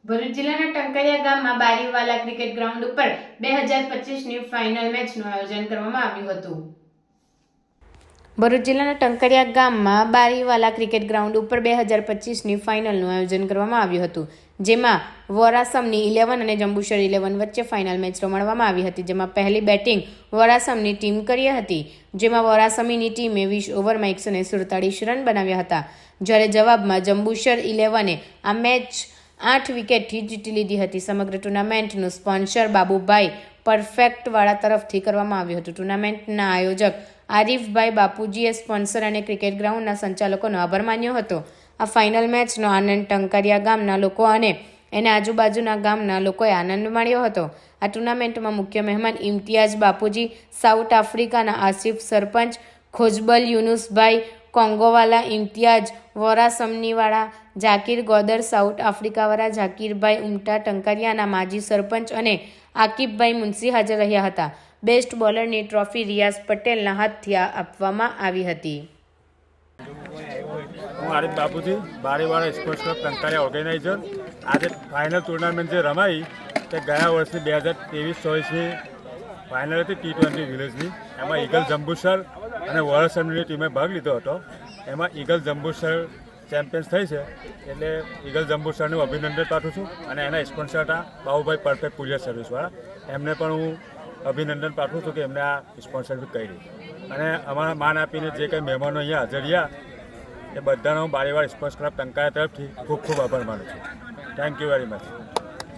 ભરૂચ જિલ્લાના ટંકારિયા ગામમાં બારીવાલા cricket ground ઉપર 2025ની ફાઇનલ મેચનું આયોજન કરવામાં આવ્યું હતું. ભરૂચ જિલ્લાના ટંકારિયા ગામમાં બારીવાલા ક્રિકેટ ગ્રાઉન્ડ ઉપર 2025ની ફાઇનલનું આયોજન કરવામાં આવ્યું હતું, જેમાં વોરાસમની 11 અને જંબુસર 11 વચ્ચે ફાઇનલ મેચ રમાડવામાં આવી હતી. જેમાં પહેલી બેટિંગ વોરાસમની ટીમ કરી હતી, જેમાં વોરાસમીની ટીમે 20 ઓવરમાં 147 રન બનાવ્યા હતા, જ્યારે જવાબમાં જંબુસર 11એ આ મેચ 8 વિકેટથી જીતી લીધી હતી. સમગ્ર ટુર્નામેન્ટનું સ્પોન્સર બાબુભાઈ પરફેક્ટવાળા તરફથી કરવામાં આવ્યું હતું. ટુર્નામેન્ટના આયોજક આરીફભાઈ બાપુજીએ સ્પોન્સર અને ક્રિકેટ ગ્રાઉન્ડના સંચાલકોનો આભાર માન્યો હતો. આ ફાઇનલ મેચનો આનંદ ટંકારિયા ગામના લોકો અને એના આજુબાજુના ગામના લોકોએ આનંદ માણ્યો હતો. આ ટુર્નામેન્ટમાં મુખ્ય મહેમાન ઇમ્તિયાઝ બાપુજી, સાઉથ આફ્રિકાના આસિફ સરપંચ, ખોજબલ યુનુસભાઈ કોંગોવાલા, ઇમ્તિયાઝ વોરાસમનીવાળા, ઝાકીર ગોદર, સાઉથ આફ્રિકાવાળા ઝાકીરભાઈ ઉમટા, ટંકારિયાના માજી સરપંચ અને આકીબભાઈ મુનશી હાજર રહ્યા હતા. બેસ્ટ બોલરની ટ્રોફી રિયાઝ પટેલના હાથથી આપવામાં આવી હતી. હું આરીફ બાપુજી, બારીવાળા સ્પોર્ટ્સ ક્લબ ટંકારિયા ઓર્ગેનાઇઝર. આજે ફાઇનલ ટુર્નામેન્ટ જે રમાઈ તે ગયા વર્ષની 2023-24ની ફાઇનલ હતી T20 વિલેજની. એમાં ઈગલ જંબુસર અને વોરાસમની ટીમે ભાગ લીધો હતો. એમાં ઈગલ જંબુસર ચેમ્પિયન્સ થઈ છે, એટલે ઈગલ જંબુસરનું અભિનંદન પાઠવું છું. અને એના સ્પોન્સર હતા બાબુભાઈ પરફેક્ટ કુરિયર સર્વિસવાળા, એમને પણ હું અભિનંદન પાઠવું છું કે એમને આ સ્પોન્સરશીપ કરી. અને અમારા માન આપીને જે કંઈ મહેમાનો અહીંયા હાજર રહ્યા એ બધાનો હું બારીવાળા સ્પોર્ટ્સ ક્લબ ટંકારિયા તરફથી ખૂબ ખૂબ આભાર માનું છું. Thank you very much.